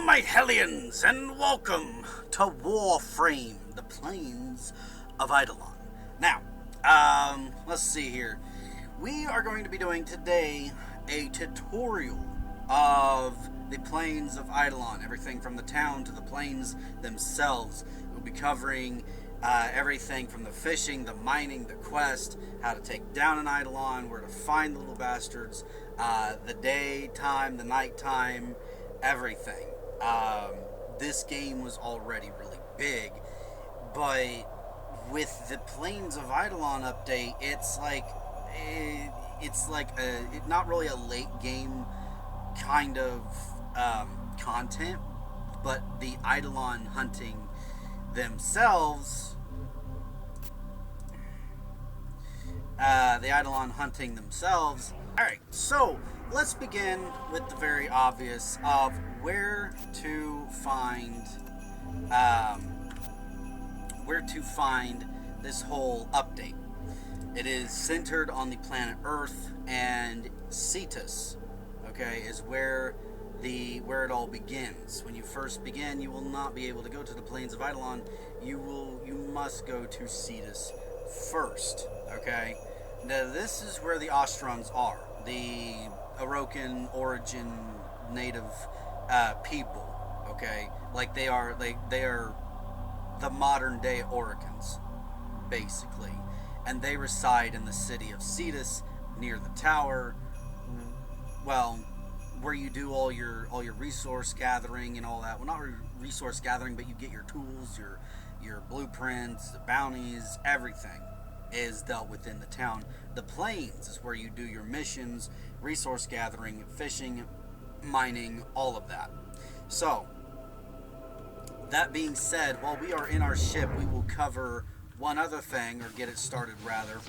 my Hellions, and welcome to Warframe, the Plains of Eidolon. Now, let's see here. We are going to be doing today a tutorial of the Plains of Eidolon, everything from the town to the plains themselves. We'll be covering everything from the fishing, the mining, the quest, how to take down an Eidolon, where to find the little bastards, the daytime, the nighttime, everything. This game was already really big, but with the Plains of Eidolon update, it's like not really a late game kind of content, but the Eidolon hunting themselves. Alright, so let's begin with the very obvious of where to find this whole update. It is centered on the planet Earth, and Cetus, okay, is where it all begins. When you first begin, you will not be able to go to the Plains of Eidolon. You must go to Cetus first, okay? Now this is where the Ostrons are, the Orokin origin native people, okay? Like they are the modern day Oricans, basically. And they reside in the city of Cetus, near the tower, well, where you do all your resource gathering and all that. Well, not resource gathering, but you get your tools, your blueprints, the bounties, everything is dealt with in the town. The plains is where you do your missions, resource gathering, fishing, mining, all of that. So, that being said, while we are in our ship, we will cover one other thing, or get it started rather,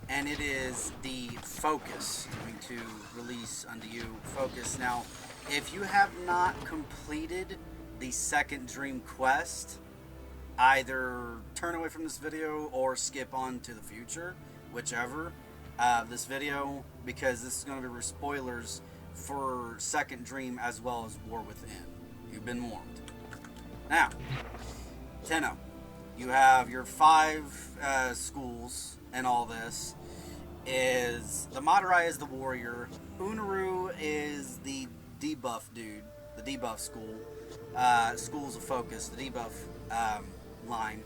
and it is the focus. I'm going to release unto you focus. Now, if you have not completed the second dream quest, either turn away from this video or skip on to the future, whichever, this video, because this is going to be spoilers for second dream as well as War Within. You've been warned. Now, Tenno, you have your 5 schools and all this. Is the Madurai is the warrior, Unaru is the debuff dude, the debuff school, schools of focus, the debuff line.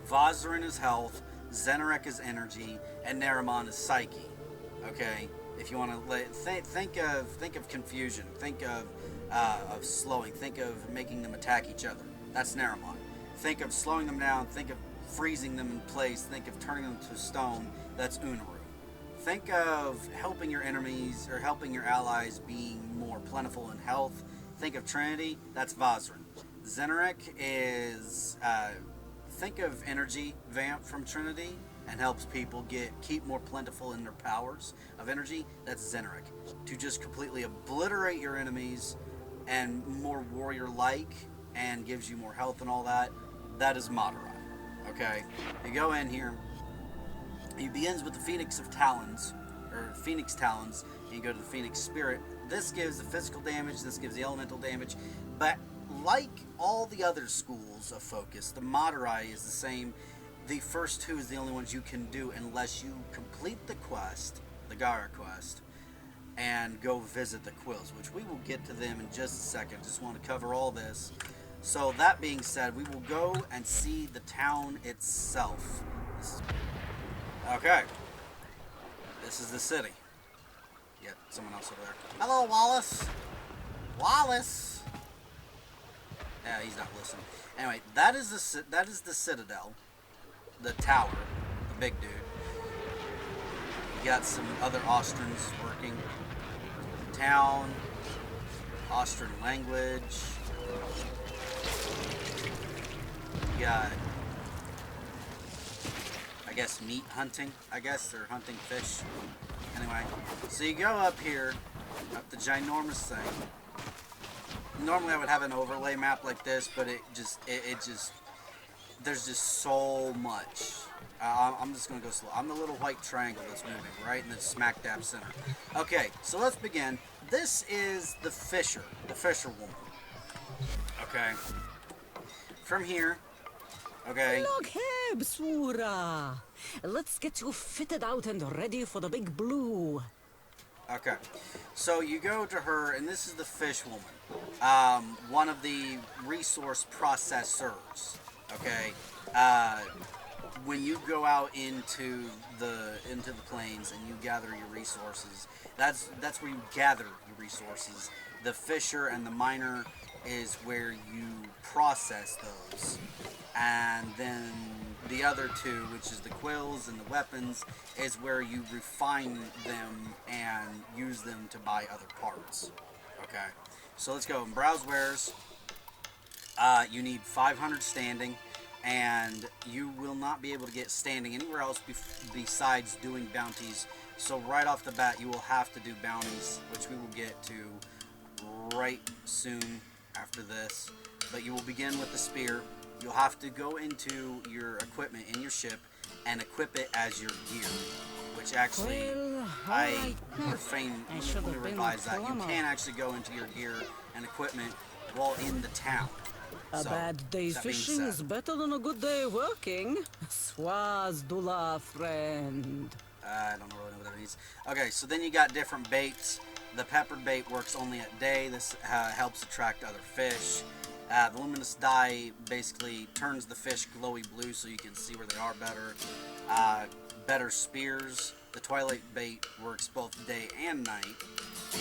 Vozarin is health, Zenerek is energy, and Naramon is psyche. Okay, if you want to think of confusion, think of slowing, think of making them attack each other. That's Naramon. Think of slowing them down, think of freezing them in place, think of turning them to stone. That's Unaru. Think of helping your enemies or helping your allies being more plentiful in health. Think of Trinity. That's Vozarin. Zenerek is think of energy vamp from Trinity and helps people keep more plentiful in their powers of energy. That's Zenerek. To just completely obliterate your enemies and more warrior-like and gives you more health and all that. That is Madurai. Okay, you go in here. He begins with the Phoenix of Talons, or Phoenix Talons, and you go to the Phoenix Spirit. This gives the physical damage, this gives the elemental damage, but like all the other schools of focus, the Madurai is the same. The first 2 is the only ones you can do unless you complete the quest, the Gara quest, and go visit the Quills, which we will get to them in just a second. Just want to cover all this. So that being said, we will go and see the town itself. Okay. This is the city. Yeah, someone else over there. Hello, Wallace. Wallace. Yeah, he's not listening. Anyway, that is the citadel, the tower, the big dude. You got some other Austrians working. Town, Austrian language. You got, I guess, meat hunting. I guess they're hunting fish. Anyway, so you go up here, up the ginormous thing. Normally I would have an overlay map like this, but it just there's just so much. I'm just gonna go slow. I'm the little white triangle that's moving right in the smack dab center. Okay, so let's begin. This is the fisherwoman. Okay. From here, okay. Look here, Bsura. Let's get you fitted out and ready for the big blue. Okay. So you go to her, and this is the fish woman, one of the resource processors. Okay. When you go out into the plains and you gather your resources, that's where you gather your resources. The fisher and the miner is where you process those, and then the other two, which is the quills and the weapons, is where you refine them and use them to buy other parts. Okay, so let's go. In browse wares, you need 500 standing, and you will not be able to get standing anywhere else besides doing bounties. So right off the bat, you will have to do bounties, which we will get to right soon after this. But you will begin with the spear. You'll have to go into your equipment in your ship and equip it as your gear, which actually, I let me revise that. You can actually go into your gear and equipment while in the town. A bad day's fishing is better than a good day working. Swazdula, friend. I don't really know what that means. Okay, so then you got different baits. The peppered bait works only at day. This helps attract other fish. The luminous dye basically turns the fish glowy blue so you can see where they are better. Better spears. The twilight bait works both day and night.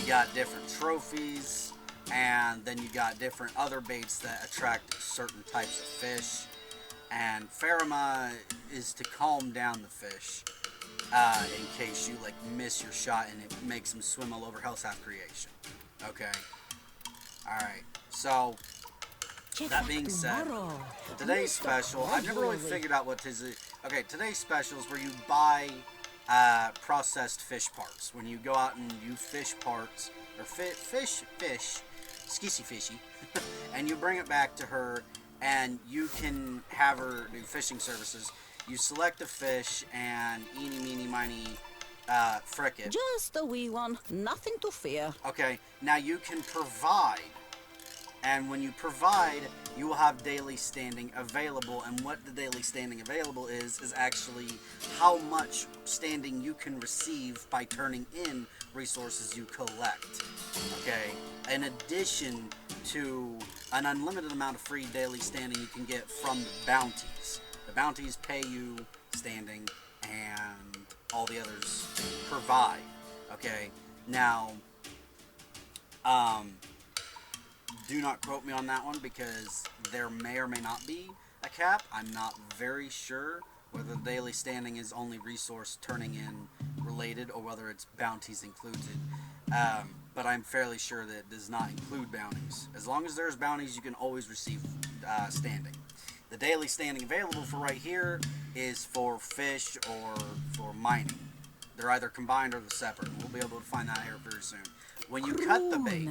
You got different trophies, and then you got different other baits that attract certain types of fish. And Pheroma is to calm down the fish in case you like miss your shot and it makes them swim all over Hell's Half Creation. Okay. Alright. So that being said, today's special, I've never really figured out what this is. Okay, today's special is where you buy processed fish parts. When you go out and you fish parts, or skissy fishy, and you bring it back to her, and you can have her do fishing services. You select a fish, and eeny, meeny, miny, frick it. Just a wee one, nothing to fear. Okay, now you can provide. And when you provide, you will have daily standing available. And what the daily standing available is actually how much standing you can receive by turning in resources you collect. Okay? In addition to an unlimited amount of free daily standing you can get from the bounties. The bounties pay you standing, and all the others provide. Okay? Now, do not quote me on that one because there may or may not be a cap. I'm not very sure whether the daily standing is only resource turning in related or whether it's bounties included. But I'm fairly sure that it does not include bounties. As long as there's bounties, you can always receive standing. The daily standing available for right here is for fish or for mining. They're either combined or they're separate. We'll be able to find that here very soon. When you cut the bait...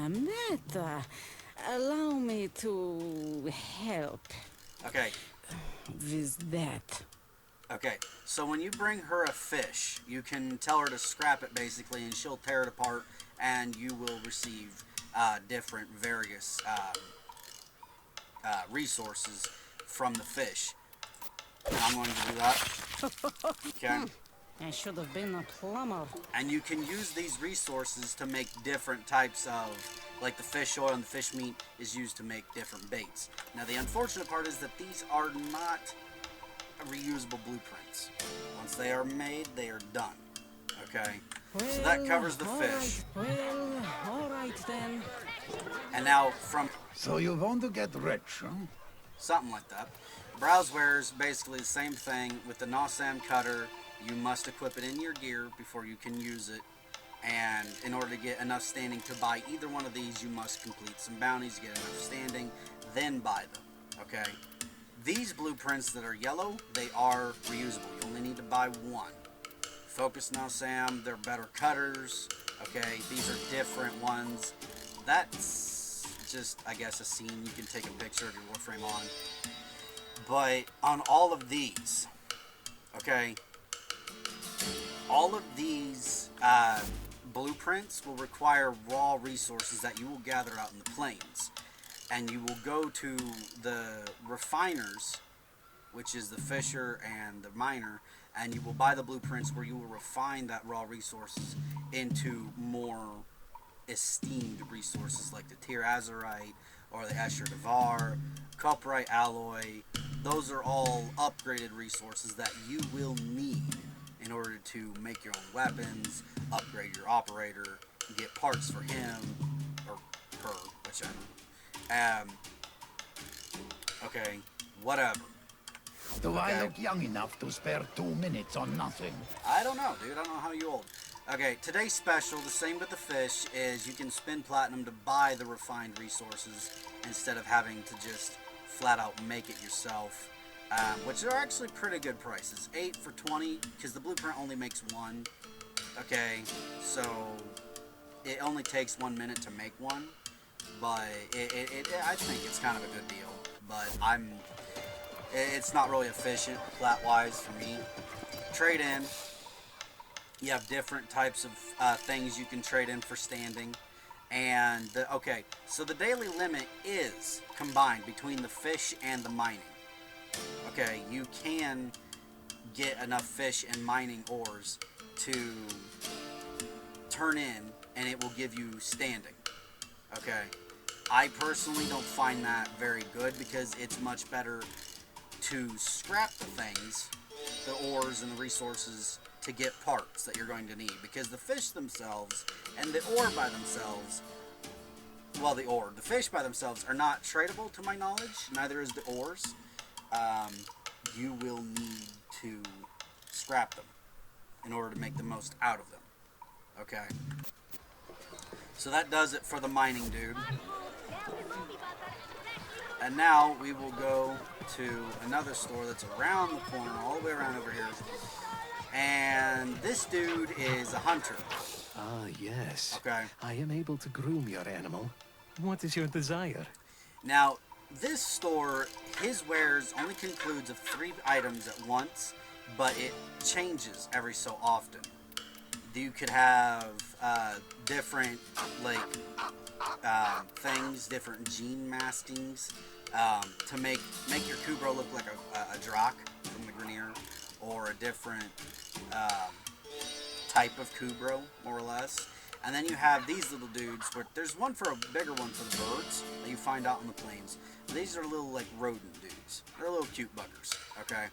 Allow me to help. Okay. With that. Okay, so when you bring her a fish, you can tell her to scrap it basically, and she'll tear it apart, and you will receive different various resources from the fish. And I'm going to do that. Okay. I should have been a plumber. And you can use these resources to make different types of, like the fish oil and the fish meat is used to make different baits. Now the unfortunate part is that these are not reusable blueprints. Once they are made, they are done. Okay? Well, so that covers the fish. Right. Well, alright then. And now from... So you want to get rich, huh? Something like that. Browseware is basically the same thing. With the Nosam cutter, you must equip it in your gear before you can use it. And in order to get enough standing to buy either one of these, you must complete some bounties, get enough standing, then buy them. Okay? These blueprints that are yellow, they are reusable. You only need to buy one. Focus Nosam, they're better cutters. Okay? These are different ones. That's just, I guess, a scene you can take a picture of your Warframe on. But on all of these, okay, all of these blueprints will require raw resources that you will gather out in the plains. and you will go to the refiners, which is the fisher and the miner, and you will buy the blueprints where you will refine that raw resources into more esteemed resources like the Tier Azurite or the Escher Devar, Cuprite Alloy. Those are all upgraded resources that you will need in order to make your own weapons, upgrade your operator, get parts for him, or her, whichever. Okay, whatever. Do I look young enough to spare 2 minutes on nothing? I don't know, dude. I don't know how you old. Okay, today's special, the same with the fish, is you can spend platinum to buy the refined resources instead of having to just flat out make it yourself, which are actually pretty good prices. 8 for 20, because the blueprint only makes 1. Okay, so it only takes 1 minute to make one, but I think it's kind of a good deal. But it's not really efficient plat-wise for me. Trade in. You have different types of things you can trade in for standing. And, okay, so the daily limit is combined between the fish and the mining. Okay, you can get enough fish and mining ores to turn in, and it will give you standing. Okay, I personally don't find that very good because it's much better to scrap the things, the ores and the resources, to get parts that you're going to need, because the fish themselves and the ore by themselves, well, the fish by themselves are not tradable to my knowledge, neither is the ores. You will need to scrap them in order to make the most out of them. Okay, so that does it for the mining dude. And now we will go to another store that's around the corner, all the way around over here. And this dude is a hunter. Ah, yes. Okay. I am able to groom your animal. What is your desire? Now, this store, his wares only concludes of 3 items at once, but it changes every so often. You could have different, like, things, different gene maskings, to make your Kubro look like a Drak from the Grenier, or a different type of Kubro, more or less. And then you have these little dudes, where there's one for a bigger one for the birds that you find out in the plains. These are little, like, rodent dudes. They're little cute buggers, okay?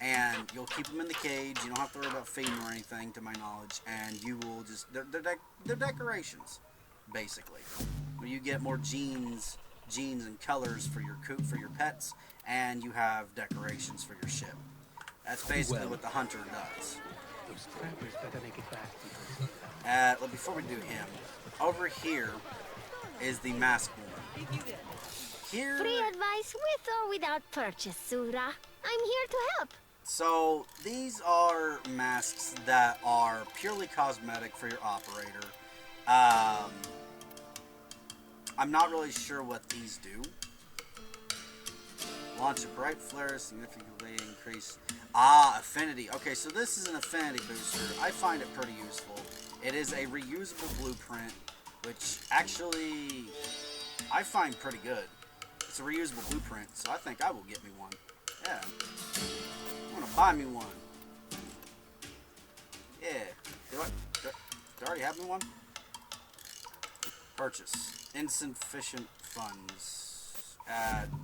And you'll keep them in the cage. You don't have to worry about feeding or anything, to my knowledge. And you will just, they're decorations, basically. You get more genes and colors for your pets, and you have decorations for your ship. That's basically what the hunter does. Those trappers better make it back. Before we do him, over here is the masked woman. Here. Free advice with or without purchase, Sura. I'm here to help. So these are masks that are purely cosmetic for your operator. I'm not really sure what these do. Launch a bright flare, significantly increase. Affinity. Okay, so this is an affinity booster. I find it pretty useful. It is a reusable blueprint, which actually I find pretty good. It's a reusable blueprint, so I think I will get me one. Yeah. I'm gonna buy me one. Yeah. Do I already have me one? Purchase. Insufficient funds.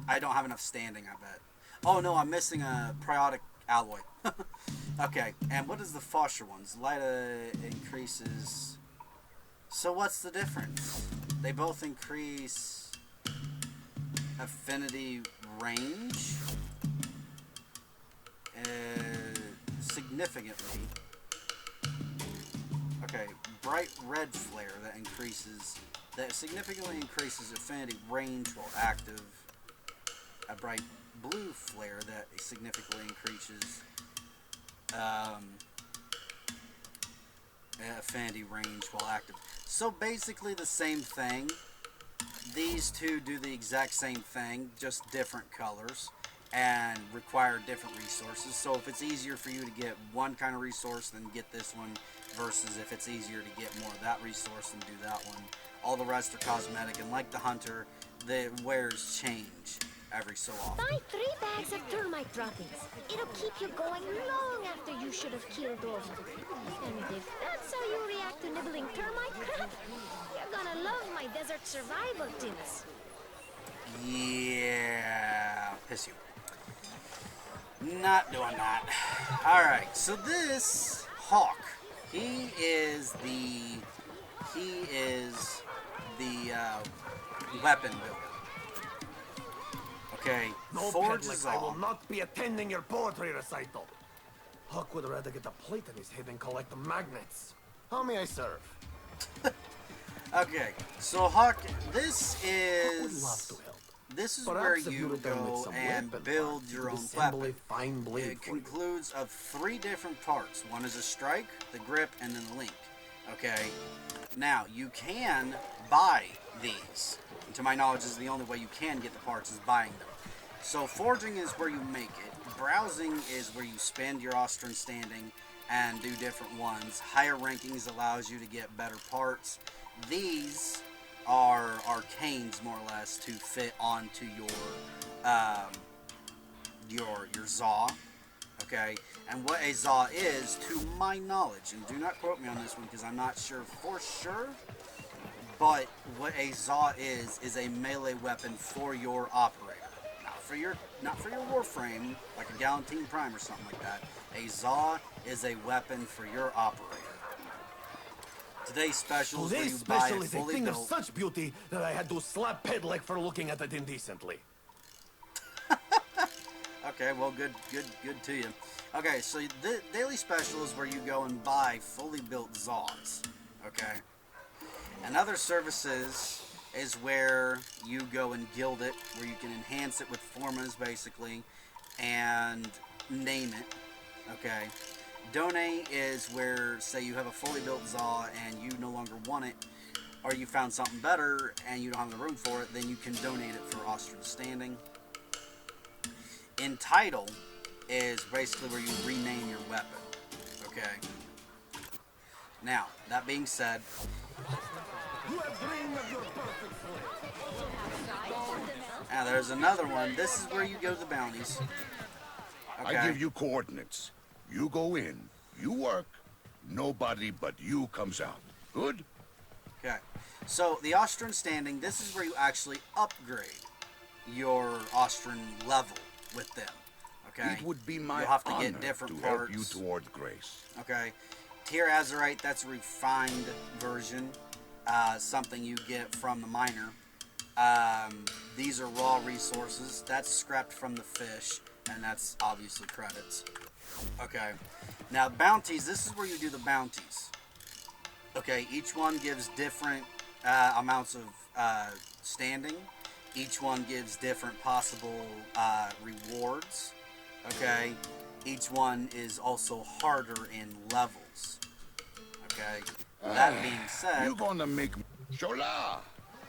I don't have enough standing, I bet. Oh no, I'm missing a periodic alloy. Okay, and what is the Foster ones? Light increases. So what's the difference? They both increase affinity range significantly. Okay, bright red flare that significantly increases affinity range while active. A bright blue flare that significantly increases affinity range while active. So basically the same thing. These two do the exact same thing, just different colors, and require different resources. So if it's easier for you to get one kind of resource, then get this one, versus if it's easier to get more of that resource, then do that one. All the rest are cosmetic, and like the hunter, the wares change every so often. Buy 3 bags of termite droppings. It'll keep you going long after you should have killed over. And if that's how you react to nibbling termite crap, you're gonna love my desert survival tips. Yeah, piss you. Not doing that. Alright, so this Hawk, he is the weapon builder. Okay, No, forges Pedlick, I will on. not be attending your poetry recital. Huck would rather get a plate in his head than collect the magnets. How may I serve? Okay, so Hawk, this Huck would love is to help. this is Perhaps where if you return with go some and weapon build parts, your you own could assemble weapon. a fine blade It for you. concludes of 3 different parts. One is a strike, the grip, and then the link. Okay, now you can buy these. To my knowledge, this is the only way you can get the parts is buying them. So forging is where you make it. Browsing is where you spend your Austrian standing and do different ones. Higher rankings allows you to get better parts. These are arcanes, more or less, to fit onto your Zaw. Okay, and what a Zaw is, to my knowledge, and do not quote me on this one because I'm not sure for sure, but what a Zaw is a melee weapon for your operator. Not for your Warframe, like a Galantine Prime or something like that. A Zaw is a weapon for your operator. Today's special is where Today's you buy special a is a fully thing of built. such beauty that I had to slap Pedlick for looking at it indecently. Okay, well, good to you. Okay, so the daily special is where you go and buy fully built Zaws. Okay, and other services is where you go and guild it, where you can enhance it with formas, basically, and name it. Okay, donate is where, say, you have a fully built Zaw and you no longer want it, or you found something better and you don't have the room for it, then you can donate it for Austrian standing. Entitle is basically where you rename your weapon. Okay. Now, that being said, now there's another one. This is where you go to the bounties. Okay. I give you coordinates. You go in, you work, nobody but you comes out. Good? Okay. So the Austrian standing, this is where you actually upgrade your Austrian level with them. Okay. It would be my You'll have to honor get different to help parts. you toward grace. Okay. Tier Azurite, that's a refined version. Something you get from the miner. These are raw resources. That's scrapped from the fish, and that's obviously credits. Okay. Now, bounties, this is where you do the bounties. Okay, each one gives different amounts of standing. Each one gives different possible rewards. Okay. Each one is also harder in levels. Okay. That being said, You're gonna make Shola.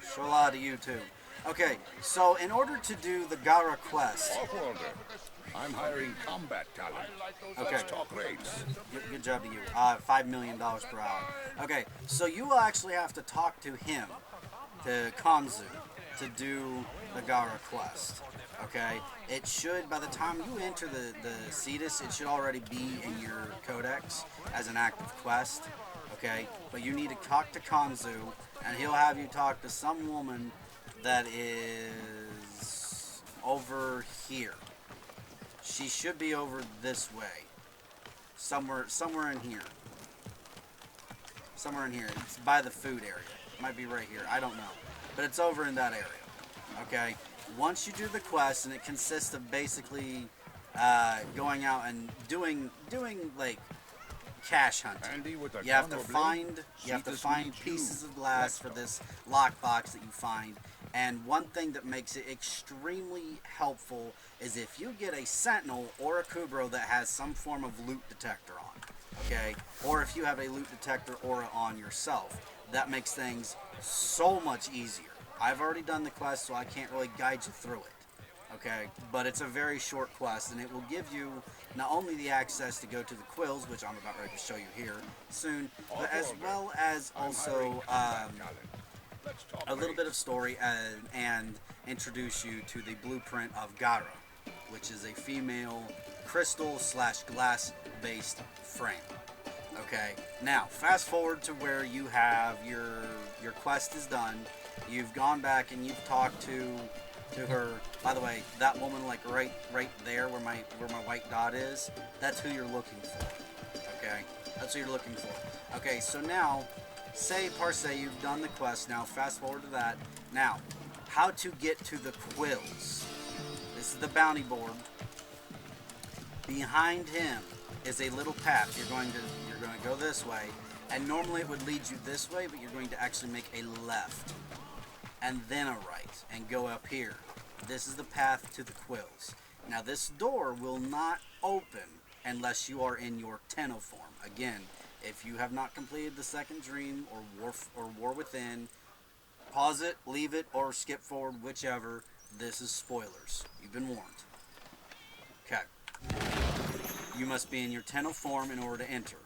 Shola to you too. Okay, so in order to do the Gara quest, Off-worlder. I'm hiring combat talent. Okay. Let's talk rates. good job to you. $5 million per hour. Okay, so you will actually have to talk to him, to Kanzu, to do the Gara quest. Okay, it should, by the time you enter the Cetus, it should already be in your codex as an active quest. Okay, but you need to talk to Kanzu, and he'll have you talk to some woman that is over here. She should be over this way. Somewhere in here. Somewhere in here. It's by the food area. It might be right here. I don't know. But it's over in that area. Okay? Once you do the quest, and it consists of basically going out and doing like cash hunting. Andy with a You have to gun or blade? find Cetus needs you. pieces of glass for this lockbox that you find. And one thing that makes it extremely helpful is if you get a Sentinel or a Kubro that has some form of loot detector on, okay? Or if you have a loot detector aura on yourself, that makes things so much easier. I've already done the quest, so I can't really guide you through it, okay? But it's a very short quest, and it will give you not only the access to go to the quills, which I'm about ready to show you here soon, but as well as also a little bit of story and introduce you to the blueprint of Gara, which is a female crystal/glass-based frame. Okay, now fast forward to where you have your quest is done. You've gone back and you've talked to her. By the way, that woman like right there where my white dot is, that's who you're looking for. Okay, that's who you're looking for. Okay, so now, say Parse, you've done the quest. Now fast forward to that. Now, how to get to the quills? This is the bounty board. Behind him is a little path. You're going to go this way, and normally it would lead you this way, but you're going to actually make a left and then a right and go up here. This is the path to the quills. Now this door will not open unless you are in your Tenno form. Again, if you have not completed the second dream or War Within, pause it, leave it, or skip forward, whichever. This is spoilers. You've been warned. Okay. You must be in your Tenno form in order to enter.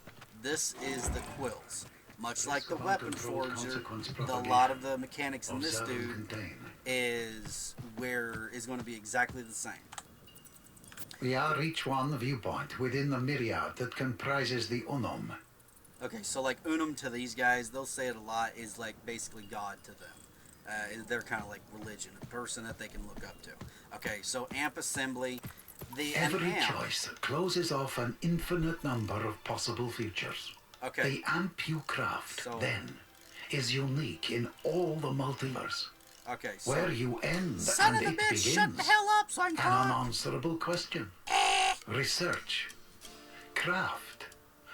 This is the quills. Much like the weapon forger, a lot of the mechanics in this dude is going to be exactly the same. We are each one viewpoint within the myriad that comprises the Unum. Okay, so like Unum to these guys, they'll say it a lot, is like basically God to them. They're kind of like religion, a person that they can look up to. Okay, so amp assembly. Every choice closes off an infinite number of possible futures. Okay. The amp you craft, then, is unique in all the multiverse. Okay, so... Where you end Son and of a it bitch, begins. shut the hell up, so I can An talk. unanswerable question. Research. Craft.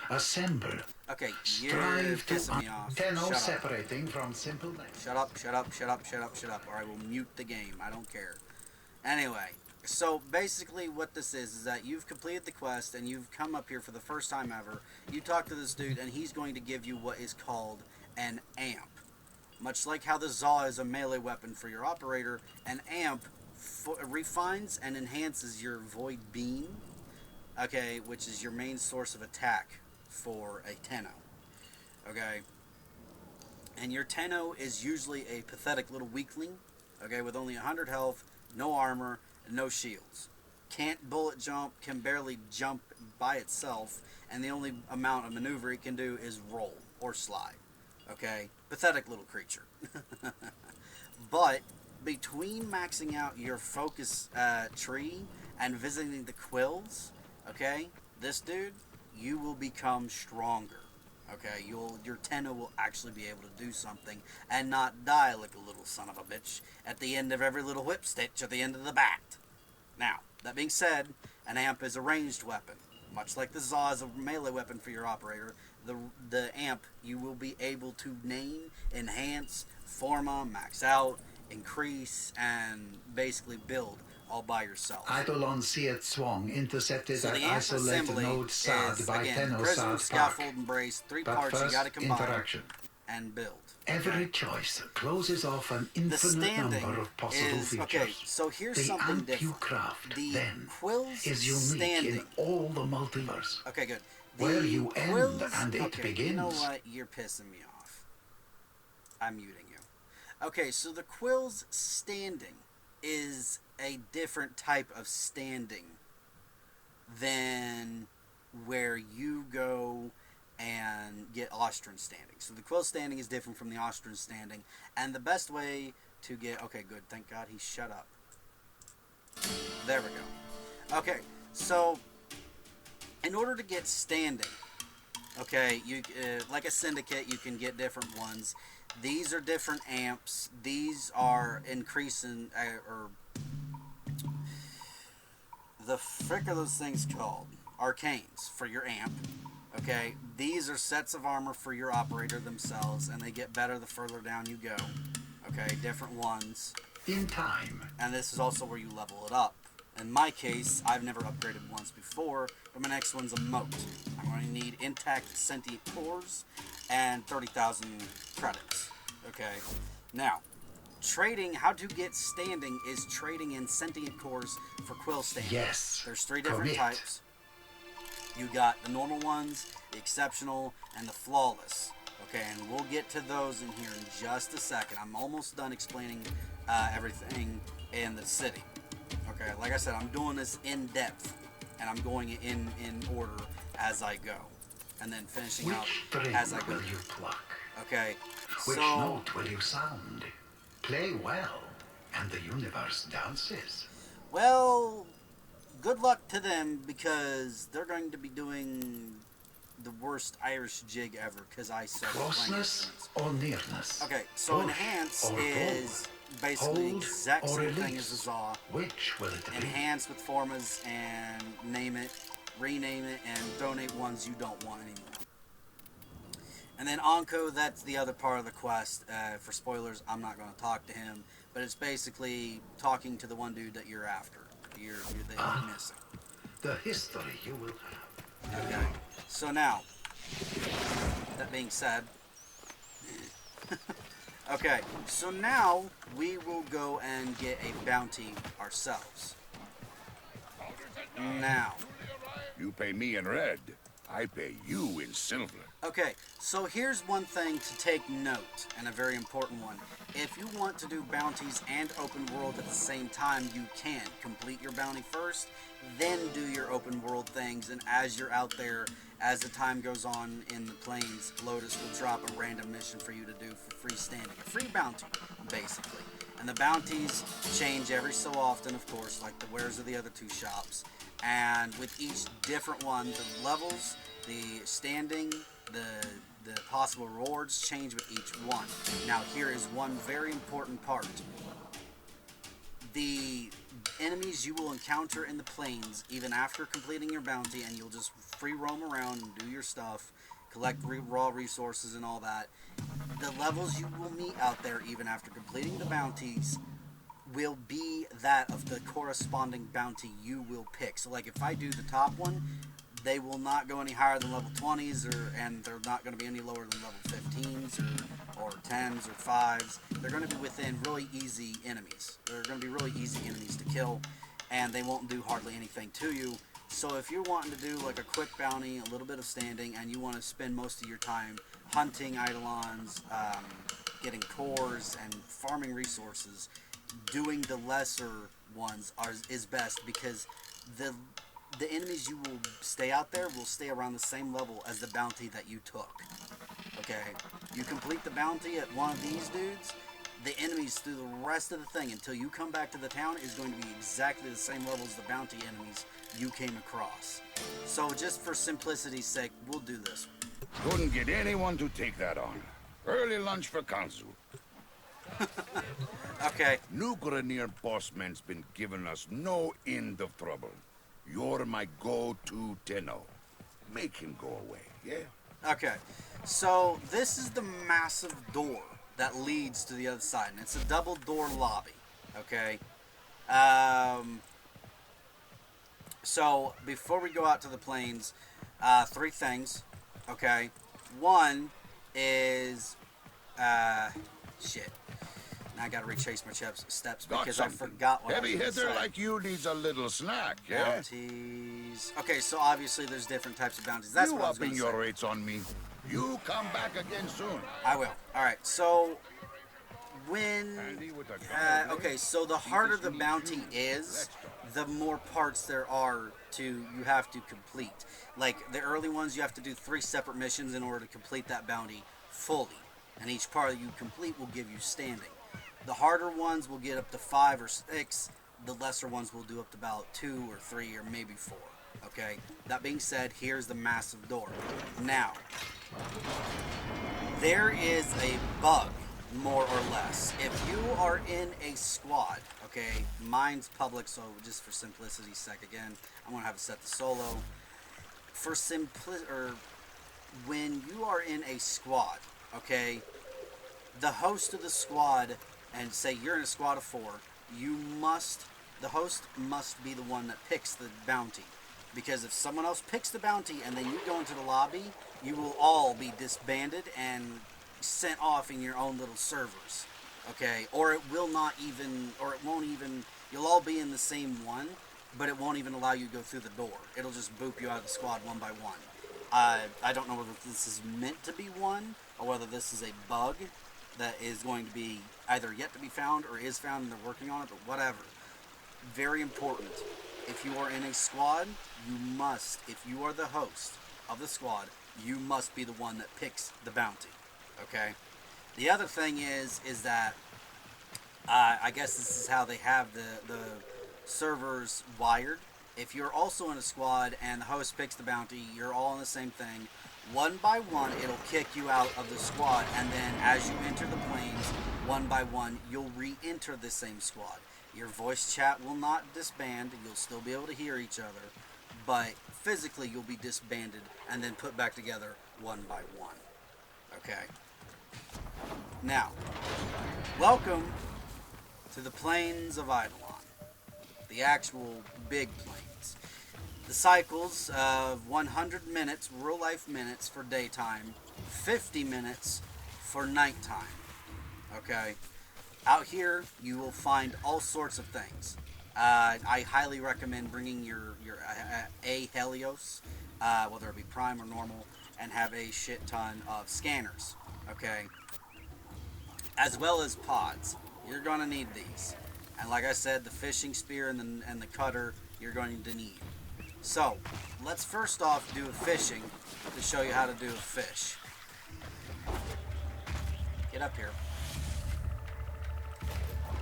Assemble. Okay, you're Strive to pissing me off. Tenno Shut up. separating from simple names. Shut up, shut up, shut up, shut up, shut up, or I will mute the game. I don't care. Anyway, so basically what this is that you've completed the quest and you've come up here for the first time ever. You talk to this dude and he's going to give you what is called an amp. Much like how the Zaw is a melee weapon for your operator, an amp refines and enhances your void beam, okay, which is your main source of attack for a Tenno. Okay, and your Tenno is usually a pathetic little weakling, okay, with only 100 health, no armor, and no shields. Can't bullet jump, can barely jump by itself, and the only amount of maneuver it can do is roll or slide. Okay, pathetic little creature. But between maxing out your focus tree and visiting the quills, okay, this dude, you will become stronger. Okay, your Tenno will actually be able to do something and not die like a little son of a bitch at the end of every little whip stitch at the end of the bat. Now, that being said, an amp is a ranged weapon. Much like the Zaw is a melee weapon for your operator, the amp you will be able to name, enhance, forma, max out, increase, and basically build all by yourself. Eidolon Siet Swang intercepted So an the amp isolated assembly node Sad is, by again, Tenno prism, Sad scaffold, Park. embrace, three But parts you first, gotta combine interaction. and build. Every choice closes off an The infinite standing number of possible is, features. okay, so here's the something amp different. you craft, The then, quills is unique standing. in all the multiverse. Okay, good. Where you end quills, and it okay, begins. You know what? You're pissing me off. I'm muting you. Okay, so the quills standing is a different type of standing than where you go and get Austrian standing. So the quill standing is different from the Austrian standing, and the best way to get... Okay, good. Thank God he shut up. There we go. Okay, so in order to get standing, okay, you like a syndicate, you can get different ones. These are different amps. These are increasing, or the frick are those things called? Arcanes for your amp. Okay, these are sets of armor for your operator themselves, and they get better the further down you go. Okay, different ones. In time. And this is also where you level it up. In my case, I've never upgraded once before, but my next one's a moat. I'm going to need intact sentient cores and 30,000 credits. Okay, now, trading, how to get standing is trading in sentient cores for quill standing. Yes. There's three different Commit. types. You got the normal ones, the exceptional, and the flawless. Okay, and we'll get to those in here in just a second. I'm almost done explaining everything in the city. Okay, like I said, I'm doing this in depth, and I'm going in order as I go, and then finishing out Which string as I go. will you pluck? Okay, Which so note will you sound? Play well, and the universe dances. well, good luck to them because they're going to be doing the worst Irish jig ever because I suck at playing Closeness instruments. or nearness? Okay, so Push enhance or pull? is basically Hold exact or same thing as release? the Zaw. Which will it be? Enhance with formas and name it, rename it, and donate ones you don't want anymore. And then Anko, that's the other part of the quest. For spoilers, I'm not going to talk to him, but it's basically talking to the one dude that you're after. That you're missing. The history you will have. Okay. So now, that being said, okay. So now we will go and get a bounty ourselves. Now. You pay me in red. I pay you in silver. Okay, so here's one thing to take note, and a very important one. If you want to do bounties and open world at the same time, you can. Complete your bounty first, then do your open world things, and as you're out there, as the time goes on in the plains, Lotus will drop a random mission for you to do for free standing. A free bounty, basically. And the bounties change every so often, of course, like the wares of the other two shops. And with each different one, the levels, the standing, the possible rewards change with each one. Now here is one very important part. The enemies you will encounter in the plains, even after completing your bounty, and you'll just free roam around and do your stuff, collect raw resources and all that, the levels you will meet out there, even after completing the bounties, will be that of the corresponding bounty you will pick. So like if I do the top one, they will not go any higher than level 20s, and they're not going to be any lower than level 15s or 10s or 5s. They're going to be within really easy enemies. They're going to be really easy enemies to kill, and they won't do hardly anything to you. So if you're wanting to do like a quick bounty, a little bit of standing, and you want to spend most of your time hunting Eidolons, getting cores, and farming resources, doing the lesser ones is best because the enemies you will stay out there will stay around the same level as the bounty that you took. Okay? You complete the bounty at one of these dudes, the enemies through the rest of the thing until you come back to the town is going to be exactly the same level as the bounty enemies you came across. So just for simplicity's sake, we'll do this. Couldn't get anyone to take that on. Early lunch for Kanzu. Okay. New Grenadier bossman's been giving us no end of trouble. You're my go-to Tenno. Make him go away, yeah? Okay. So this is the massive door that leads to the other side, and it's a double door lobby. Okay. So before we go out to the plains, three things. Okay. One is shit. Now I gotta retrace my steps because I forgot what Heavy I was hitter gonna say. like you needs a little snack, yeah? Bounties. Okay, so obviously there's different types of bounties. That's you what I was upping gonna your say. rates on me. You come back again soon. I will. Alright, so when okay, so the harder the bounty is, the more parts there are you have to complete. Like the early ones, you have to do 3 separate missions in order to complete that bounty fully, and each part that you complete will give you standing. The harder ones will get up to 5 or 6. The lesser ones will do up to about 2 or 3 or maybe 4. Okay. That being said, here's the massive door. Now, there is a bug, more or less. If you are in a squad, okay, mine's public, so just for simplicity's sake, again, I'm gonna have it set to solo. For when you are in a squad, okay, the host of the squad, and say you're in a squad of 4, the host must be the one that picks the bounty. Because if someone else picks the bounty and then you go into the lobby, you will all be disbanded and sent off in your own little servers. Okay? Or it won't even, you'll all be in the same one, but it won't even allow you to go through the door. It'll just boop you out of the squad one by one. I don't know whether this is meant to be one, or whether this is a bug that is going to be either yet to be found or is found and they're working on it, but whatever. Very important. If you are in a squad, you must, if you are the host of the squad, you must be the one that picks the bounty. Okay? The other thing is that I guess this is how they have the servers wired. If you're also in a squad and the host picks the bounty, you're all in the same thing. One by one, it'll kick you out of the squad, and then as you enter the planes, one by one, you'll re-enter the same squad. Your voice chat will not disband. You'll still be able to hear each other, but physically you'll be disbanded and then put back together one by one. Okay? Now, welcome to the plains of Eidolon, the actual big plains. The cycles of 100 minutes, real life minutes for daytime, 50 minutes for nighttime. Okay? Out here, you will find all sorts of things. I highly recommend bringing your Helios, whether it be prime or normal, and have a shit ton of scanners. Okay? As well as pods. You're going to need these. And like I said, the fishing spear and the cutter, you're going to need. So, let's first off do a fishing to show you how to do a fish. Get up here.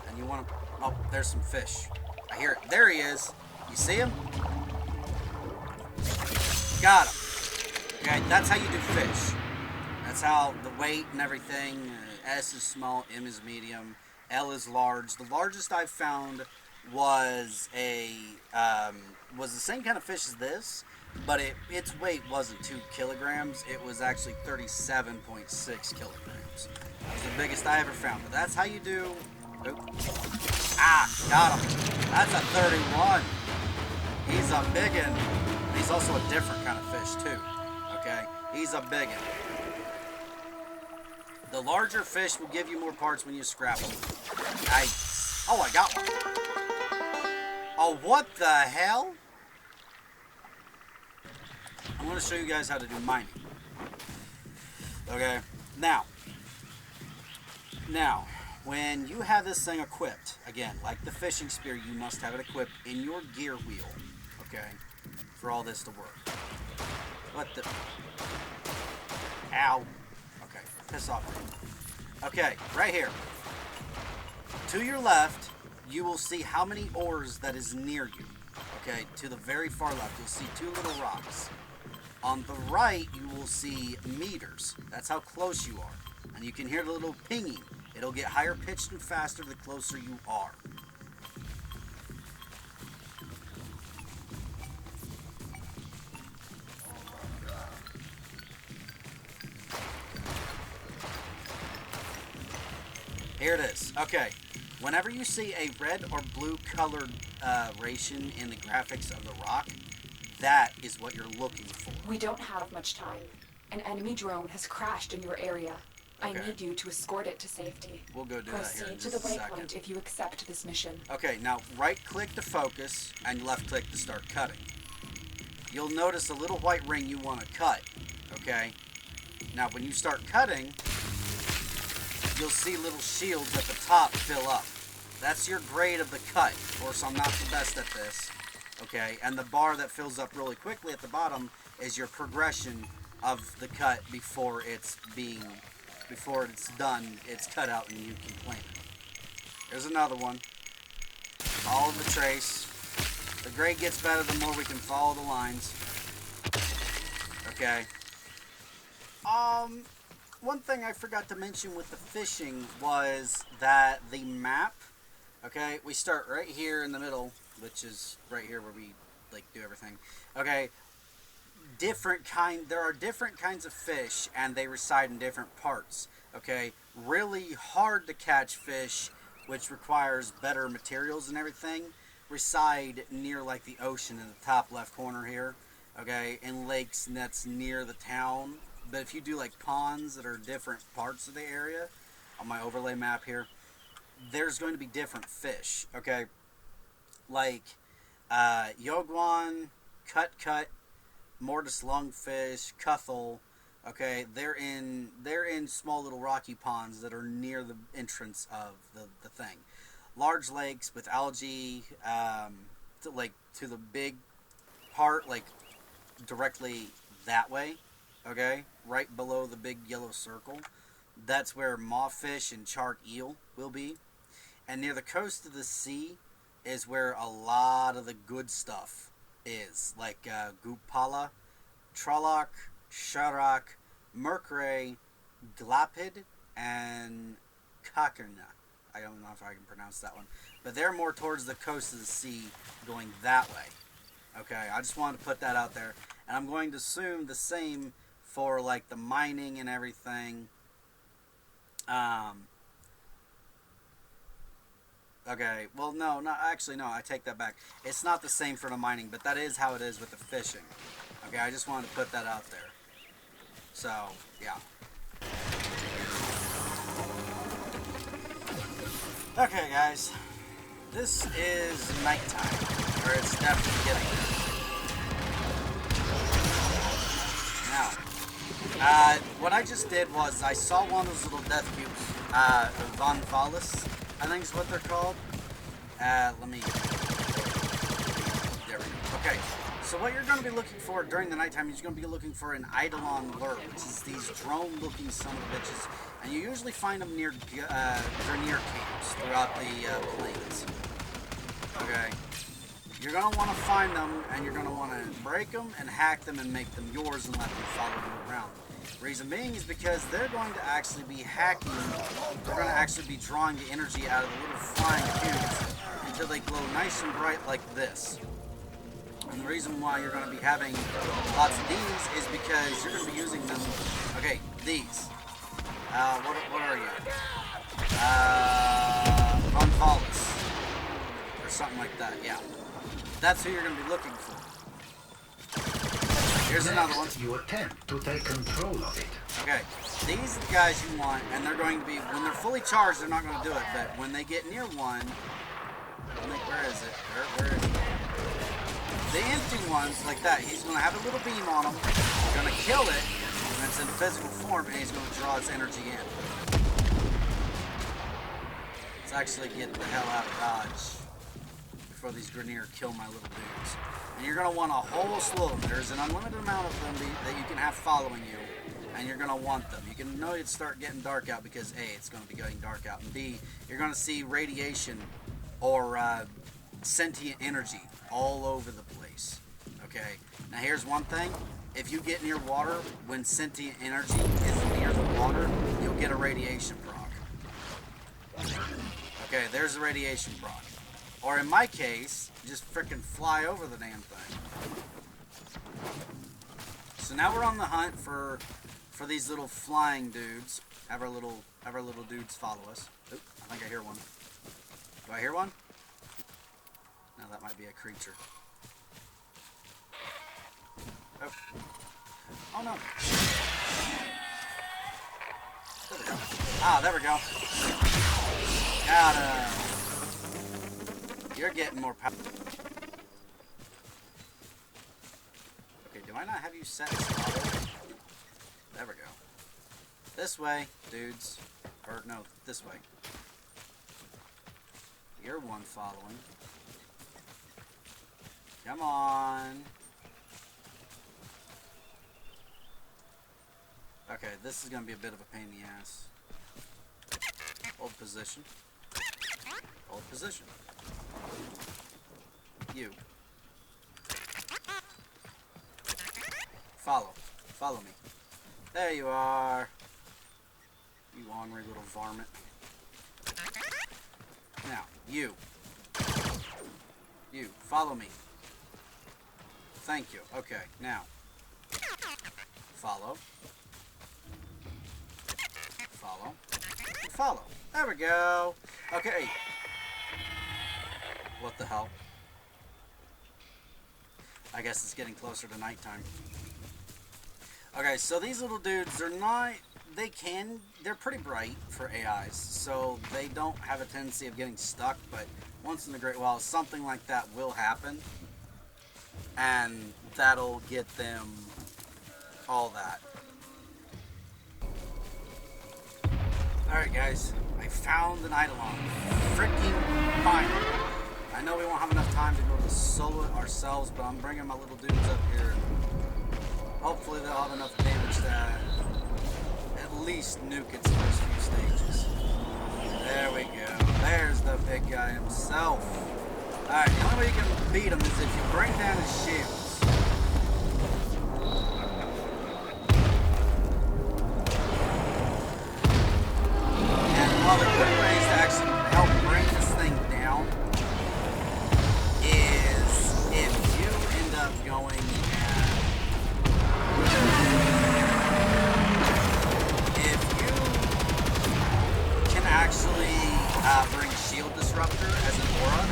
And you want to... Oh, there's some fish. I hear it. There he is. You see him? Got him. Okay, that's how you do fish. That's how the weight and everything... S is small, M is medium, L is large. The largest I've found was was the same kind of fish as this, but its weight wasn't 2 kilograms. It was actually 37.6 kilograms. That was the biggest I ever found. But that's how you do... Oop. Ah, got him. That's a 31. He's a biggin. He's also a different kind of fish, too. Okay? He's a biggin. The larger fish will give you more parts when you scrap them. Oh, I got one. Oh, what the hell? I'm going to show you guys how to do mining. Okay, now, when you have this thing equipped, again, like the fishing spear, you must have it equipped in your gear wheel, okay, for all this to work. What the... Ow. Okay, piss off. Okay, right here. To your left, you will see how many ores that is near you. Okay, to the very far left, you'll see 2 little rocks. On the right, you will see meters. That's how close you are. And you can hear the little pinging. It'll get higher pitched and faster the closer you are. Here it is. Okay. Whenever you see a red or blue colored ration in the graphics of the rock, that is what you're looking for. We don't have much time. An enemy drone has crashed in your area. Okay. I need you to escort it to safety. We'll go do that here in Proceed to just the a second. waypoint if you accept this mission. Okay, now right-click to focus and left-click to start cutting. You'll notice a little white ring you want to cut. Okay? Now, when you start cutting, you'll see little shields at the top fill up. That's your grade of the cut. Of course, I'm not the best at this. Okay, and the bar that fills up really quickly at the bottom is your progression of the cut before it's done, it's cut out and you can claim it. There's another one. Follow the trace. The grade gets better the more we can follow the lines. Okay. One thing I forgot to mention with the fishing was that the map, okay, we start right here in the middle, which is right here where we like do everything. Okay, there are different kinds of fish and they reside in different parts. Okay, really hard to catch fish, which requires better materials and everything, reside near like the ocean in the top left corner here. Okay, in lakes that's near the town. But if you do like ponds that are different parts of the area, on my overlay map here, there's going to be different fish, okay? Like Yoguan, Cut, Mortis lungfish, Cuthel, Okay, they're in small little rocky ponds that are near the entrance of the thing. Large lakes with algae, to the big part, like directly that way. Okay, right below the big yellow circle. That's where mawfish and shark eel will be. And near the coast of the sea is where a lot of the good stuff is, like Gupala, Trolloc, Sharok, Mercury, Glapid, and Kakerna. I don't know if I can pronounce that one. But they're more towards the coast of the sea, going that way. Okay, I just wanted to put that out there. And I'm going to assume the same for, like, the mining and everything. Okay, well, no, actually, no, I take that back. It's not the same for the mining, but that is how it is with the fishing. Okay, I just wanted to put that out there. So, yeah. Okay, guys. This is nighttime, or it's definitely getting there. Now, what I just did was I saw one of those little death cubes, Von Valis, I think is what they're called. Let me... There we go. Okay. So what you're going to be looking for during the nighttime is you're going to be looking for an Eidolon lure, which is these drone-looking son of bitches. And you usually find them near Grenier camps throughout the plains. Okay? You're going to want to find them, and you're going to want to break them and hack them and make them yours and let them follow you around. Reason being is because they're going to actually be hacking, they're going to actually be drawing the energy out of the little flying cubes until they glow nice and bright like this. And the reason why you're going to be having lots of these is because you're going to be using them. Okay, these. What are you? Von Valis. Or something like that, yeah. That's who you're going to be looking for. Here's another one. You attempt to take control of it. Okay, these are the guys you want, and they're going to be, when they're fully charged, they're not going to do it, but when they get near one, where is it? Where is it? The empty ones, like that, he's going to have a little beam on him, he's going to kill it, and it's in physical form, and he's going to draw its energy in. Let's actually get the hell out of Dodge before these Grenier kill my little dudes. And you're going to want a whole slew of them. There's an unlimited amount of them that you can have following you, and you're going to want them. You can know it start getting dark out because A, it's going to be getting dark out, and B, you're going to see radiation or sentient energy all over the place. Okay, now here's one thing. If you get near water, when sentient energy is near the water, you'll get a radiation proc. Okay, there's a radiation proc. Or in my case, just frickin' fly over the damn thing. So now we're on the hunt for these little flying dudes. Have our little dudes follow us. Oop, I think I hear one. Do I hear one? No, that might be a creature. Oh. Oh no. There we go. Ah, there we go. Got him. You're getting more power. Okay, do I not have you set as follow? There we go. This way, dudes. Or, no, this way. You're one following. Come on. Okay, this is going to be a bit of a pain in the ass. Hold position. Hold position. You. Follow. Follow me. There you are. You ornery little varmint. Now, you. You. Follow me. Thank you. Okay, now. Follow. Follow. Follow. There we go. Okay. What the hell? I guess it's getting closer to nighttime. Okay, so these little dudes, they're pretty bright for AIs, so they don't have a tendency of getting stuck, but once in a great while, something like that will happen, and that'll get them all that. Alright guys, I found an Eidolon. Freaking finally. I know we won't have enough time to go to solo it ourselves, but I'm bringing my little dudes up here. Hopefully they'll have enough damage to at least nuke its first few stages. There we go. There's the big guy himself. Alright, the only way you can beat him is if you bring down his shields. One of the good ways to actually help bring this thing down is if you end up going and if you can actually bring Shield Disruptor as an aura,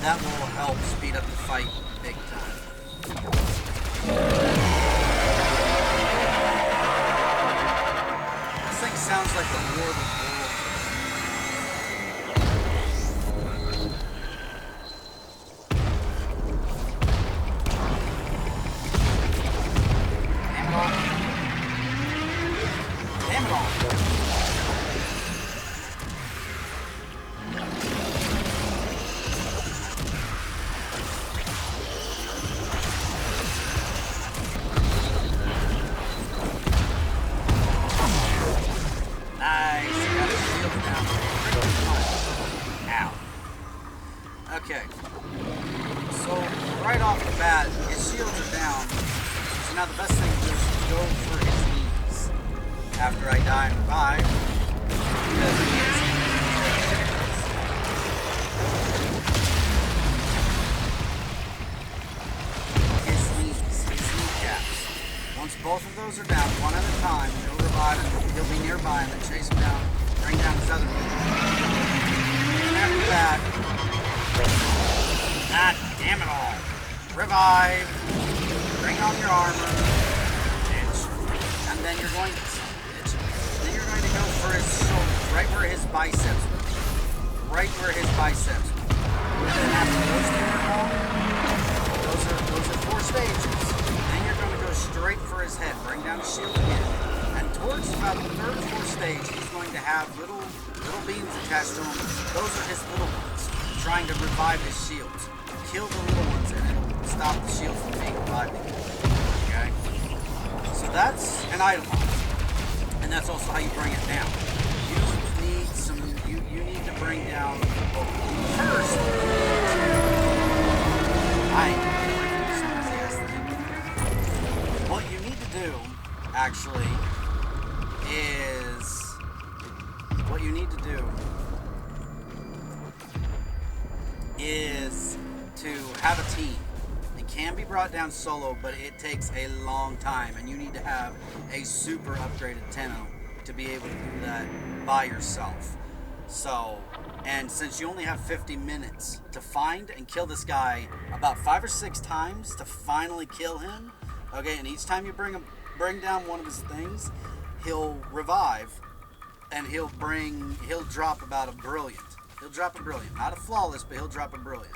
that will help speed up the fight big time. This thing sounds like the Lord of the World. Okay, so right off the bat, his shields are down. So now the best thing to do is go for his knees after I die and revive. His kneecaps. Once both of those are down, one at a time, he'll revive and he'll be nearby and then chase him down, bring down his other knee. And after that, God damn it all. Revive. Bring on your armor. And then you're going to go for his shoulders, right where his biceps would be. Right where his biceps would be. And then after those two are gone, those are 4 stages. Then you're going to go straight for his head. Bring down his shield again. And towards about the 3rd or 4th stage, he's going to have little beams attached to him. Those are his little ones, trying to revive his shields. Kill the little ones and it'll stop the shield from being revived again. Okay? So that's an Eidolon. And that's also how you bring it down. You need to bring down first. What you need to do, actually, is to have a team. It can be brought down solo, but it takes a long time, and you need to have a super upgraded Tenno to be able to do that by yourself. So, and since you only have 50 minutes to find and kill this guy about 5 or 6 times to finally kill him, okay, and each time you bring down one of his things, he'll revive, and he'll drop about a brilliant. He'll drop a brilliant. Not a flawless, but he'll drop a brilliant.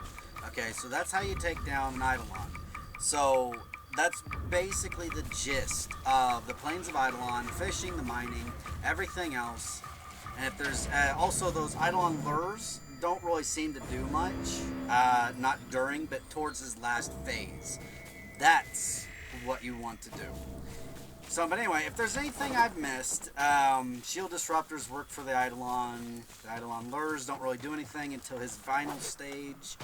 Okay, so that's how you take down an Eidolon. So that's basically the gist of the Plains of Eidolon, fishing, the mining, everything else. And if there's also those Eidolon lures, don't really seem to do much. Not during, but towards his last phase. That's what you want to do. So, but anyway, if there's anything I've missed, shield disruptors work for the Eidolon. The Eidolon lures don't really do anything until his final stage.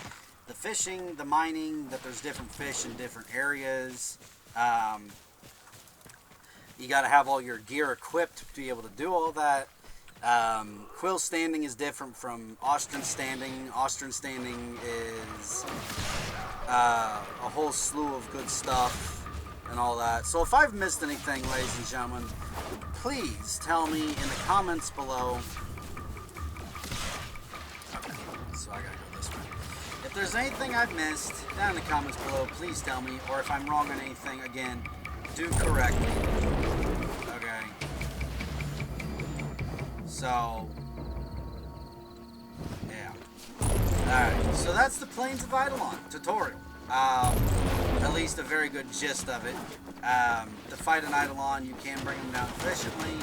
The fishing, the mining, that there's different fish in different areas. You got to have all your gear equipped to be able to do all that. Quill standing is different from Austrian standing. Austrian standing is a whole slew of good stuff and all that. So if I've missed anything, ladies and gentlemen, please tell me in the comments below. Okay, so I gotta go this way. If there's anything I've missed, down in the comments below, please tell me. Or if I'm wrong on anything, again, do correct me. Okay. So, yeah. Alright, so that's the Plains of Eidolon tutorial. At least a very good gist of it. To fight an Eidolon, you can bring them down efficiently.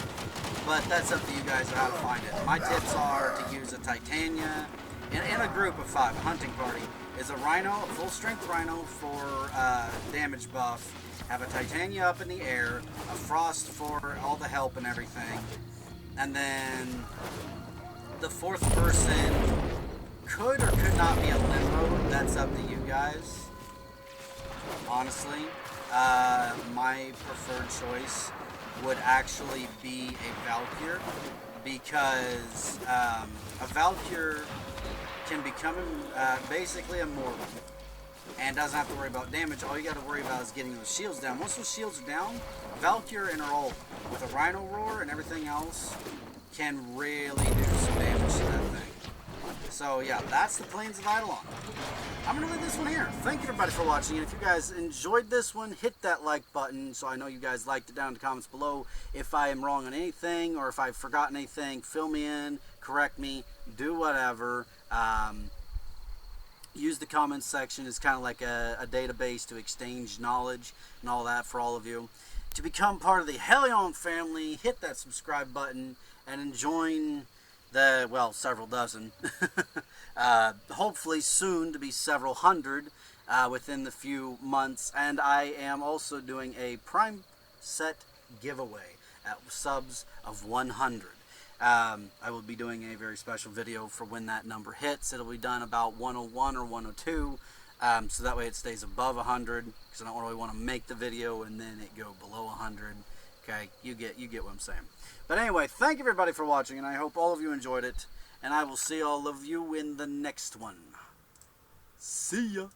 but that's up to you guys how to find it. My tips are to use a Titania in a group of 5, a hunting party. Is a Rhino, a full-strength Rhino for damage buff. Have a Titania up in the air, a Frost for all the help and everything, and then the 4th person could or could not be a Limbo. That's up to you guys. Honestly, my preferred choice would actually be a Valkyr, because a Valkyr can become basically immortal and doesn't have to worry about damage. All you got to worry about is getting those shields down. Once those shields are down, Valkyr in her ult with a Rhino Roar and everything else can really do some damage to that thing. So yeah, that's the Plains of Eidolon. I'm going to leave this one here. Thank you everybody for watching, and if you guys enjoyed this one, hit that like button so I know you guys liked it down in the comments below. If I am wrong on anything, or if I've forgotten anything, fill me in, correct me, do whatever. Use the comments section as kind of like a database to exchange knowledge and all that for all of you. To become part of the Hellion family, hit that subscribe button and join the, well, several dozen, hopefully soon to be several hundred within the few months. And I am also doing a Prime set giveaway at subs of 100. I will be doing a very special video for when that number hits. It'll be done about 101 or 102, so that way it stays above 100, because I don't really want to make the video and then it go below 100. Okay, you get what I'm saying. But anyway, thank you everybody for watching, and I hope all of you enjoyed it, and I will see all of you in the next one. See ya!